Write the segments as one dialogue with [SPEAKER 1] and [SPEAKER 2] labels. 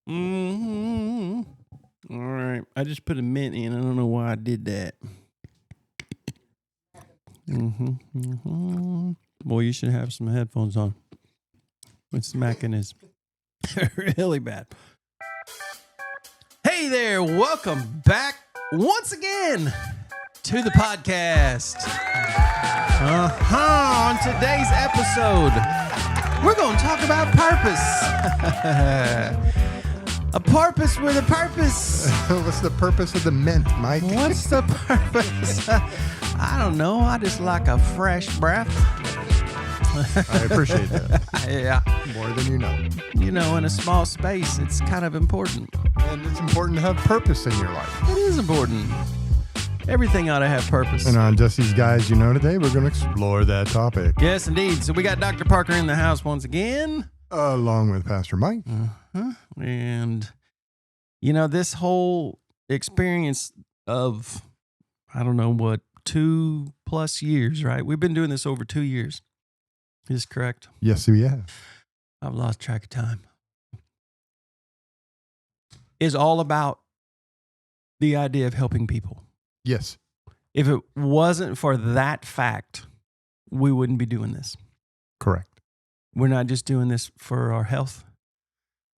[SPEAKER 1] Mm-hmm. All right. I just put a mint in. I don't know why I did that. Boy, you should have some headphones on. It's smacking is really bad. Hey there. Welcome back once again to the podcast. On today's episode, we're going to talk about purpose. A purpose with a purpose.
[SPEAKER 2] What's the purpose of the mint, Mike?
[SPEAKER 1] What's the purpose? I don't know. I just like a fresh breath.
[SPEAKER 2] I appreciate that.
[SPEAKER 1] Yeah.
[SPEAKER 2] More than you know.
[SPEAKER 1] You know, in a small space, it's kind of important.
[SPEAKER 2] And it's important to have purpose in your life.
[SPEAKER 1] It is important. Everything ought to have purpose.
[SPEAKER 2] And on Just These Guys You Know Today, we're going to explore that topic.
[SPEAKER 1] Yes, indeed. So we got Dr. Parker in the house once again.
[SPEAKER 2] Along with Pastor Mike.
[SPEAKER 1] And, you know, this whole experience of, I don't know what, 2+ years, right? We've been doing this over 2 years. Is this correct?
[SPEAKER 2] Yes, we have.
[SPEAKER 1] I've lost track of time. Is all about the idea of helping people.
[SPEAKER 2] Yes.
[SPEAKER 1] If it wasn't for that fact, we wouldn't be doing this.
[SPEAKER 2] Correct.
[SPEAKER 1] We're not just doing this for our health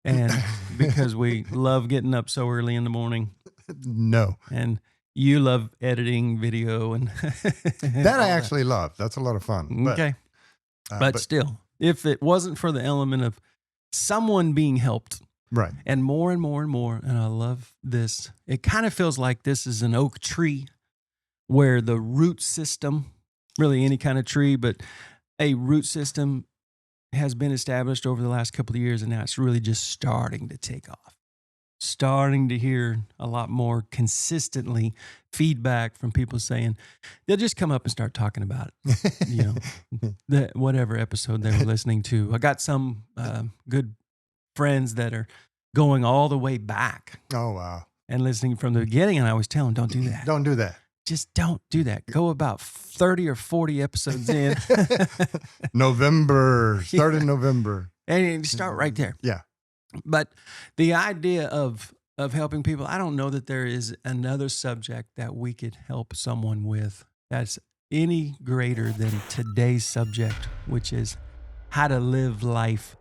[SPEAKER 1] and because we love getting up so early in the morning.
[SPEAKER 2] No.
[SPEAKER 1] And you love editing video and
[SPEAKER 2] that I actually love. That's a lot of fun. But,
[SPEAKER 1] okay. But still, if it wasn't for the element of someone being helped,
[SPEAKER 2] right,
[SPEAKER 1] and more and more and more, and I love this, it kind of feels like this is an oak tree where the root system, really any kind of tree, but a root system has been established over the last couple of years, and now it's really just starting to take off. Starting to hear a lot more consistently feedback from people saying they'll just come up and start talking about it. You know, whatever episode they were listening to. I got some good friends that are going all the way back.
[SPEAKER 2] Oh, wow.
[SPEAKER 1] And listening from the beginning. And I always tell them, don't do that.
[SPEAKER 2] Don't do that.
[SPEAKER 1] Just don't do that. Go about 30 or 40 episodes in.
[SPEAKER 2] November. Start in November.
[SPEAKER 1] And start right there.
[SPEAKER 2] Yeah.
[SPEAKER 1] But the idea of helping people, I don't know that there is another subject that we could help someone with that's any greater than today's subject, which is how to live life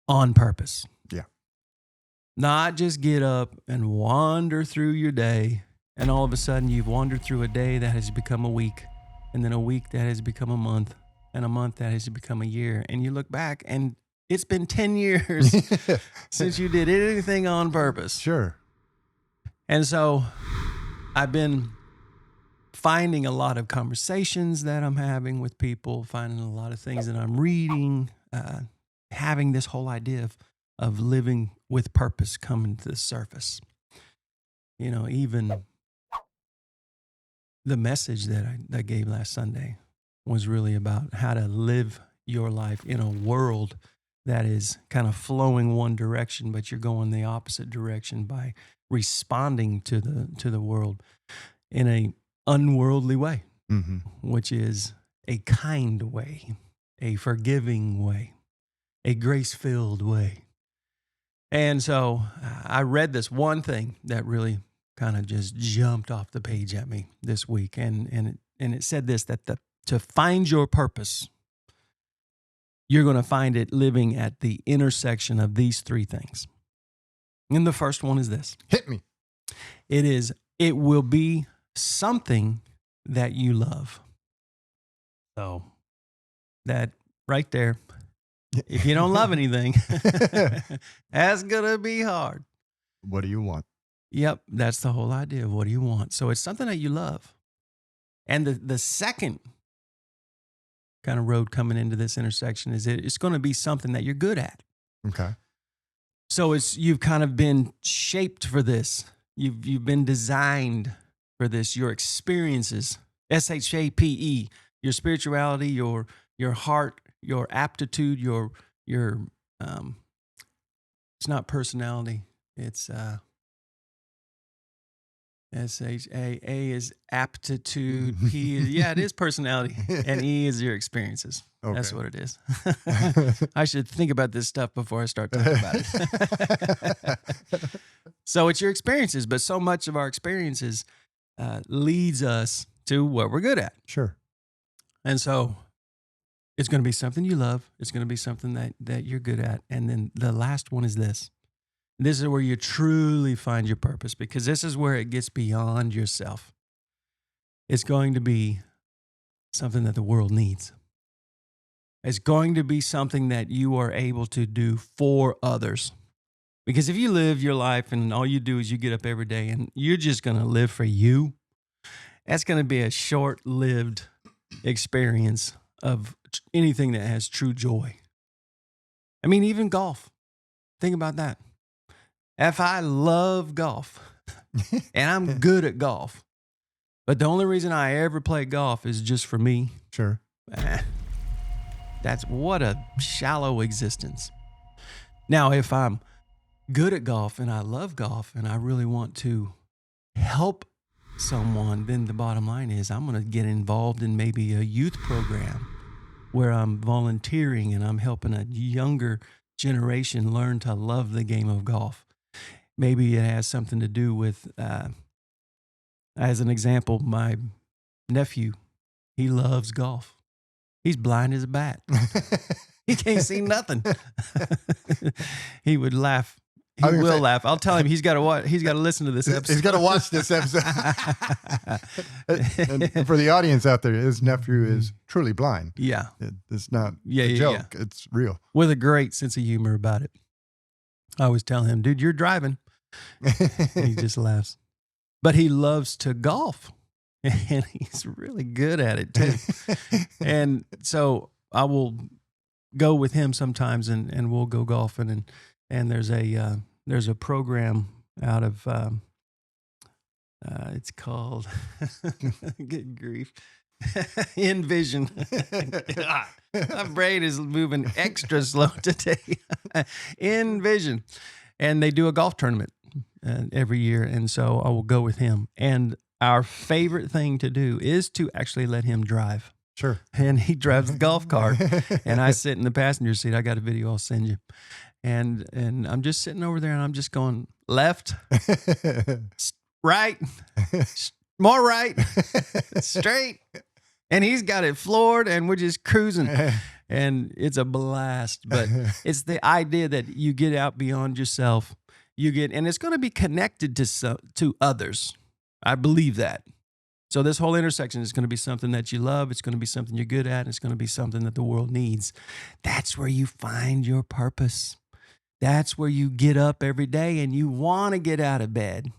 [SPEAKER 1] on purpose.
[SPEAKER 2] Yeah.
[SPEAKER 1] Not just get up and wander through your day, and all of a sudden you've wandered through a day that has become a week, and then a week that has become a month, and a month that has become a year. And you look back and it's been 10 years since you did anything on purpose.
[SPEAKER 2] Sure.
[SPEAKER 1] And so I've been finding a lot of conversations that I'm having with people, finding a lot of things that I'm reading, having this whole idea of living with purpose coming to the surface. You know, even the message that I gave last Sunday was really about how to live your life in a world that is kind of flowing one direction, but you're going the opposite direction by responding to the world in a unworldly way, which is a kind way, a forgiving way, a grace-filled way. And so I read this one thing that really kind of just jumped off the page at me this week, and it said this, that to find your purpose, you're going to find it living at the intersection of these three things. And the first one is this.
[SPEAKER 2] Hit me.
[SPEAKER 1] It will be something that you love. So that right there, if you don't love anything, that's going to be hard.
[SPEAKER 2] What do you want?
[SPEAKER 1] Yep, that's the whole idea of what do you want. So it's something that you love. And the second kind of road coming into this intersection is it's going to be something that you're good at.
[SPEAKER 2] Okay.
[SPEAKER 1] So you've kind of been shaped for this. You've been designed for this. Your experiences, SHAPE, your spirituality, your heart, your aptitude, your it's not personality. It's SHA. A is aptitude. P is, it is personality. And E is your experiences. Okay. That's what it is. I should think about this stuff before I start talking about it. So it's your experiences, but so much of our experiences leads us to what we're good at.
[SPEAKER 2] Sure.
[SPEAKER 1] And so it's going to be something you love. It's going to be something that you're good at. And then the last one is this. This is where you truly find your purpose, because this is where it gets beyond yourself. It's going to be something that the world needs. It's going to be something that you are able to do for others. Because if you live your life and all you do is you get up every day and you're just going to live for you, that's going to be a short-lived experience of anything that has true joy. I mean, even golf. Think about that. If I love golf and I'm good at golf, but the only reason I ever play golf is just for me,
[SPEAKER 2] Sure.
[SPEAKER 1] that's what a shallow existence. Now, if I'm good at golf and I love golf and I really want to help someone, then the bottom line is I'm going to get involved in maybe a youth program where I'm volunteering and I'm helping a younger generation learn to love the game of golf. Maybe it has something to do with, as an example, my nephew, he loves golf. He's blind as a bat. He can't see nothing. He would laugh. He will laugh. I'll tell him he's got to listen to this episode.
[SPEAKER 2] He's got to watch this episode. And for the audience out there, his nephew is truly blind.
[SPEAKER 1] Yeah.
[SPEAKER 2] It's not a joke. Yeah. It's real.
[SPEAKER 1] With a great sense of humor about it. I always tell him, dude, you're driving. He just laughs. But he loves to golf. And he's really good at it too. And so I will go with him sometimes and we'll go golfing. And there's a program out of, it's called, good grief, Envision. My brain is moving extra slow today. Envision. And they do a golf tournament every year. And so I will go with him. And our favorite thing to do is to actually let him drive.
[SPEAKER 2] Sure.
[SPEAKER 1] And he drives the golf cart and I sit in the passenger seat. I got a video I'll send you. And I'm just sitting over there and I'm just going left, right, more right, straight. And he's got it floored and we're just cruising. And it's a blast. But it's the idea that you get out beyond yourself. And it's going to be connected to others. I believe that. So this whole intersection is going to be something that you love. It's going to be something you're good at. And it's going to be something that the world needs. That's where you find your purpose. That's where you get up every day and you want to get out of bed.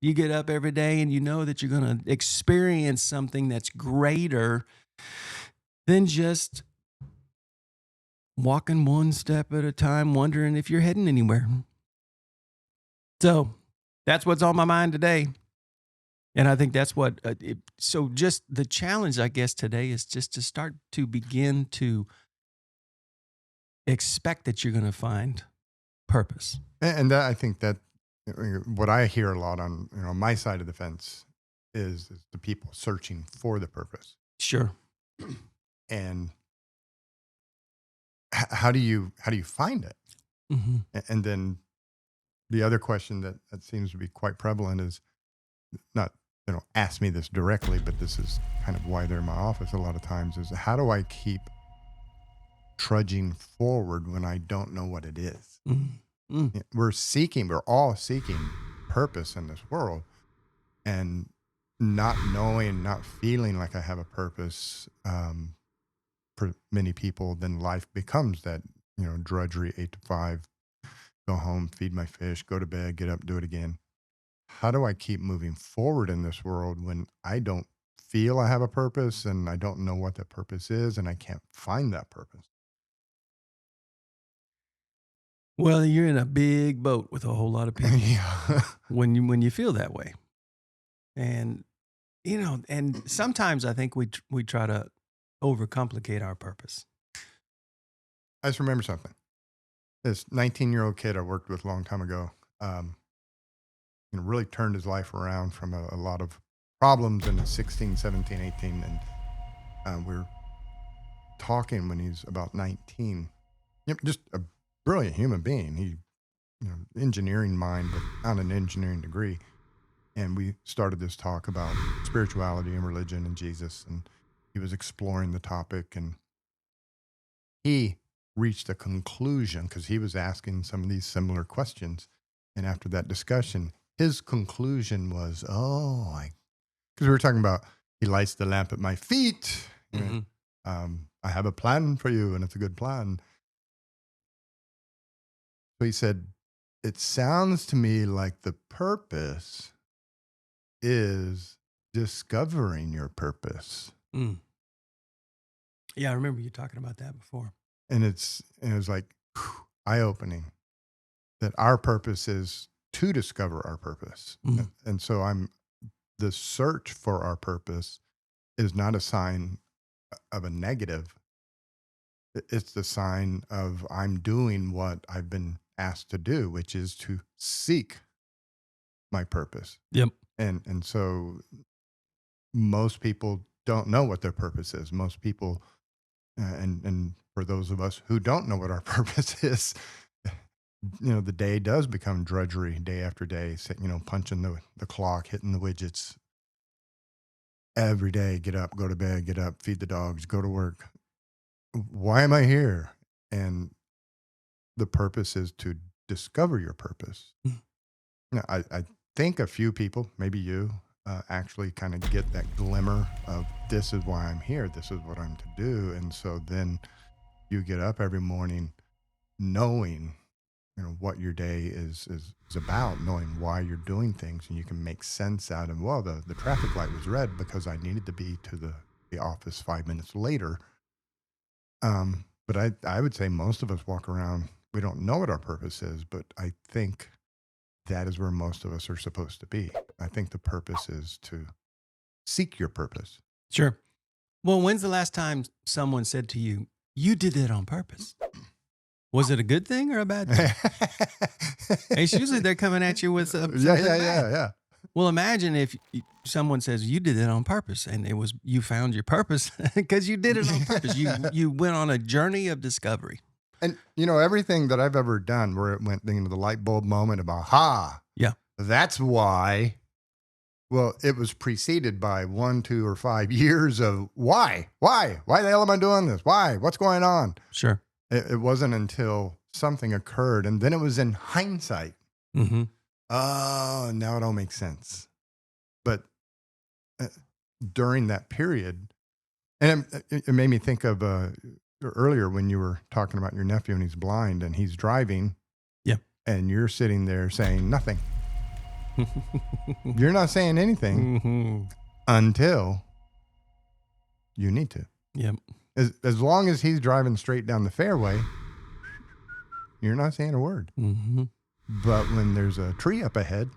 [SPEAKER 1] You get up every day and you know that you're going to experience something that's greater than just walking one step at a time, wondering if you're heading anywhere. So that's what's on my mind today. And I think that's what, so just the challenge, I guess, today is just to start to begin to expect that you're going to find purpose.
[SPEAKER 2] And that, I think that what I hear a lot on my side of the fence is the people searching for the purpose.
[SPEAKER 1] Sure.
[SPEAKER 2] And how do you find it?
[SPEAKER 1] Mm-hmm.
[SPEAKER 2] And then the other question that seems to be quite prevalent is not, ask me this directly, but this is kind of why they're in my office a lot of times, is how do I keep trudging forward when I don't know what it is?
[SPEAKER 1] Mm-hmm. Mm.
[SPEAKER 2] We're all seeking purpose in this world, and not knowing, not feeling like I have a purpose, for many people, then life becomes that, drudgery, 8 to 5, go home, feed my fish, go to bed, get up, do it again. How do I keep moving forward in this world when I don't feel I have a purpose and I don't know what that purpose is and I can't find that purpose?
[SPEAKER 1] Well, you're in a big boat with a whole lot of people.
[SPEAKER 2] Yeah.
[SPEAKER 1] when you feel that way. And, and sometimes I think we try to overcomplicate our purpose.
[SPEAKER 2] I just remember something. This 19-year-old kid I worked with a long time ago, really turned his life around from a lot of problems in 16, 17, 18. And we were talking when he's about 19. Just a brilliant human being. He engineering mind, but not an engineering degree. And we started this talk about spirituality and religion and Jesus, and he was exploring the topic, and he reached a conclusion because he was asking some of these similar questions. And after that discussion, his conclusion was, because we were talking about, he lights the lamp at my feet.
[SPEAKER 1] Mm-hmm.
[SPEAKER 2] I have a plan for you, and it's a good plan. So he said, it sounds to me like the purpose is discovering your purpose.
[SPEAKER 1] Mm. Yeah, I remember you talking about that before.
[SPEAKER 2] And it was like eye-opening that our purpose is to discover our purpose.
[SPEAKER 1] Mm.
[SPEAKER 2] And so the search for our purpose is not a sign of a negative. It's the sign of I'm doing what I've been asked to do, which is to seek my purpose.
[SPEAKER 1] Yep.
[SPEAKER 2] And so most people don't know what their purpose is. Most people, and for those of us who don't know what our purpose is, the day does become drudgery day after day, punching the clock, hitting the widgets every day, get up, go to bed, get up, feed the dogs, go to work. Why am I here? And the purpose is to discover your purpose. Now, I think a few people, maybe you, actually kind of get that glimmer of this is why I'm here. This is what I'm to do. And so then you get up every morning knowing, what your day is about, knowing why you're doing things, and you can make sense out of, well, the traffic light was red because I needed to be to the office 5 minutes later. But I would say most of us walk around, we don't know what our purpose is, but I think that is where most of us are supposed to be. I think the purpose is to seek your purpose.
[SPEAKER 1] Sure. Well, when's the last time someone said to you, you did that on purpose? Was it a good thing or a bad thing? It's usually they're coming at you with something bad.
[SPEAKER 2] Yeah.
[SPEAKER 1] Well, imagine if someone says you did it on purpose, and it was you found your purpose because you did it on purpose. You went on a journey of discovery.
[SPEAKER 2] And everything that I've ever done where it went into the light bulb moment of aha.
[SPEAKER 1] Yeah.
[SPEAKER 2] That's why. Well, it was preceded by 1, 2, or 5 years of why the hell am I doing this? Why? What's going on?
[SPEAKER 1] Sure.
[SPEAKER 2] It wasn't until something occurred, and then it was in hindsight.
[SPEAKER 1] Mm-hmm.
[SPEAKER 2] Oh, now it all makes sense. But during that period, and it made me think of earlier when you were talking about your nephew and he's blind and he's driving.
[SPEAKER 1] Yeah.
[SPEAKER 2] And you're sitting there saying nothing. You're not saying anything until you need to.
[SPEAKER 1] Yep.
[SPEAKER 2] As long as he's driving straight down the fairway, you're not saying a word.
[SPEAKER 1] Mm-hmm.
[SPEAKER 2] But when there's a tree up ahead,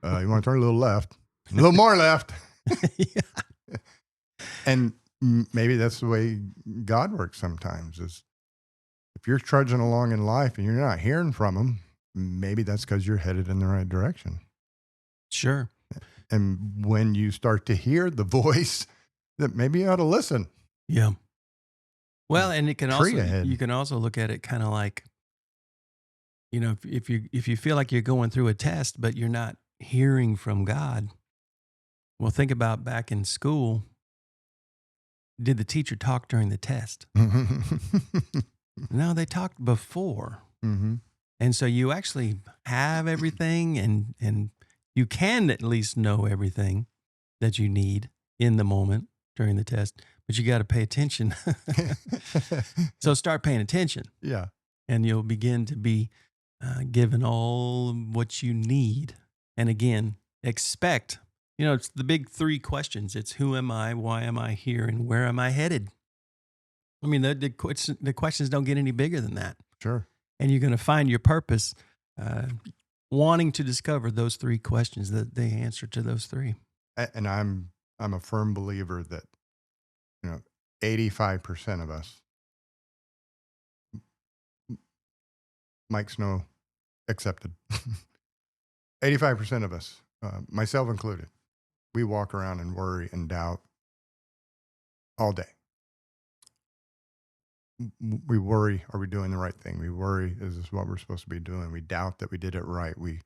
[SPEAKER 2] you want to turn a little left, a little more left.
[SPEAKER 1] Yeah.
[SPEAKER 2] And maybe that's the way God works sometimes, is if you're trudging along in life and you're not hearing from him, maybe that's because you're headed in the right direction.
[SPEAKER 1] Sure.
[SPEAKER 2] And when you start to hear the voice, that maybe you ought to listen.
[SPEAKER 1] Yeah. Well, and it can
[SPEAKER 2] ahead.
[SPEAKER 1] You can also look at it kind of like, if you feel like you're going through a test, but you're not hearing from God. Well, think about back in school. Did the teacher talk during the test? No, they talked before.
[SPEAKER 2] Mm-hmm.
[SPEAKER 1] And so you actually have everything and you can at least know everything that you need in the moment during the test, but you got to pay attention. So start paying attention.
[SPEAKER 2] Yeah.
[SPEAKER 1] And you'll begin to be given all what you need. And again, expect, it's the big 3 questions. It's who am I, why am I here, and where am I headed? I mean, the questions don't get any bigger than that.
[SPEAKER 2] Sure.
[SPEAKER 1] And you're going to find your purpose wanting to discover those 3 questions, the answer to those 3.
[SPEAKER 2] And I'm a firm believer that 85% of us, Mike Snow accepted, 85% of us, myself included, we walk around and worry and doubt all day. we worry, are we doing the right thing? We worry, is this what we're supposed to be doing? We doubt that we did it right. We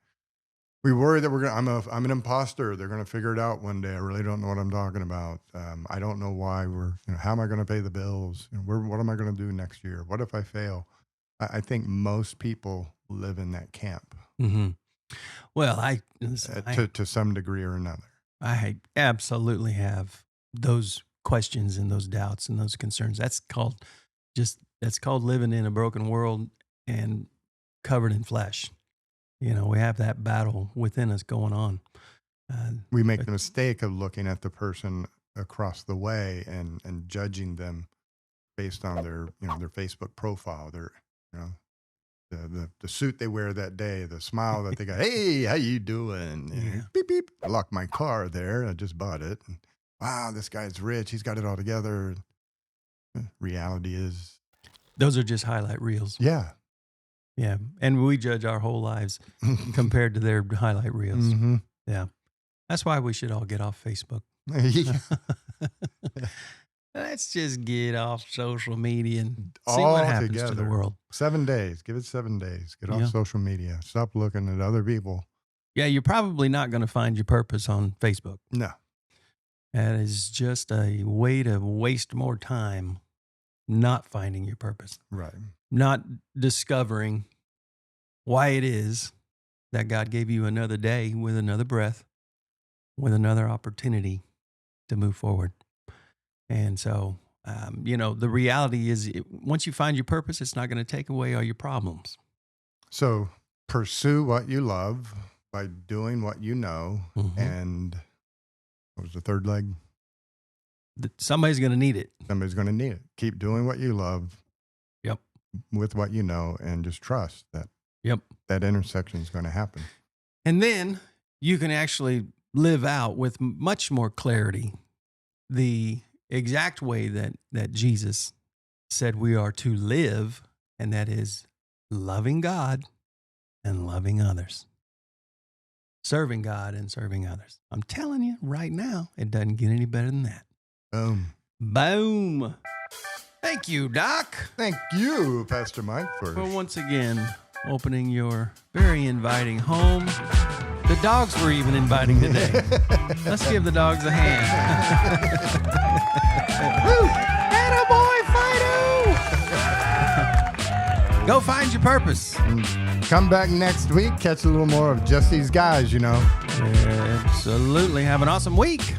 [SPEAKER 2] worry that I'm an imposter. They're going to figure it out one day. I really don't know what I'm talking about. I don't know why how am I going to pay the bills? What am I going to do next year? What if I fail? I think most people live in that camp.
[SPEAKER 1] Mm-hmm. Well,
[SPEAKER 2] to some degree or another.
[SPEAKER 1] I absolutely have those questions and those doubts and those concerns. That's called living in a broken world and covered in flesh. We have that battle within us going on.
[SPEAKER 2] We make the mistake of looking at the person across the way and judging them based on their Facebook profile, the suit they wear that day, the smile that they got. Hey, how you doing?
[SPEAKER 1] Yeah.
[SPEAKER 2] Beep beep. I locked my car there. I just bought it. And, wow, this guy's rich. He's got it all together. Reality is,
[SPEAKER 1] those are just highlight reels.
[SPEAKER 2] Yeah.
[SPEAKER 1] Yeah. And we judge our whole lives compared to their highlight reels.
[SPEAKER 2] Mm-hmm.
[SPEAKER 1] Yeah. That's why we should all get off Facebook. Let's just get off social media and see what happens to the world.
[SPEAKER 2] 7 days. Give it 7 days. Get off social media. Stop looking at other people.
[SPEAKER 1] Yeah, you're probably not going to find your purpose on Facebook.
[SPEAKER 2] No.
[SPEAKER 1] That is just a way to waste more time not finding your purpose.
[SPEAKER 2] Right.
[SPEAKER 1] Not discovering why it is that God gave you another day with another breath, with another opportunity to move forward. And so, the reality is once you find your purpose, it's not going to take away all your problems.
[SPEAKER 2] So pursue what you love by doing what you know.
[SPEAKER 1] Mm-hmm.
[SPEAKER 2] And what was the third leg?
[SPEAKER 1] Somebody's going to need it.
[SPEAKER 2] Somebody's going to need it. Keep doing what you love.
[SPEAKER 1] Yep.
[SPEAKER 2] With what you know, and just trust that.
[SPEAKER 1] Yep. That
[SPEAKER 2] intersection is going to happen.
[SPEAKER 1] And then you can actually live out with much more clarity the exact way that Jesus said we are to live, and that is loving God and loving others. Serving God and serving others. I'm telling you right now, it doesn't get any better than that.
[SPEAKER 2] Boom.
[SPEAKER 1] Boom. Thank you, Doc.
[SPEAKER 2] Thank you, Pastor Mike, for
[SPEAKER 1] once again opening your very inviting home. The dogs were even inviting today. Let's give the dogs a hand. Woo! Attaboy, Fido! Go find your purpose.
[SPEAKER 2] Come back next week. Catch a little more of just these guys,
[SPEAKER 1] Absolutely. Have an awesome week.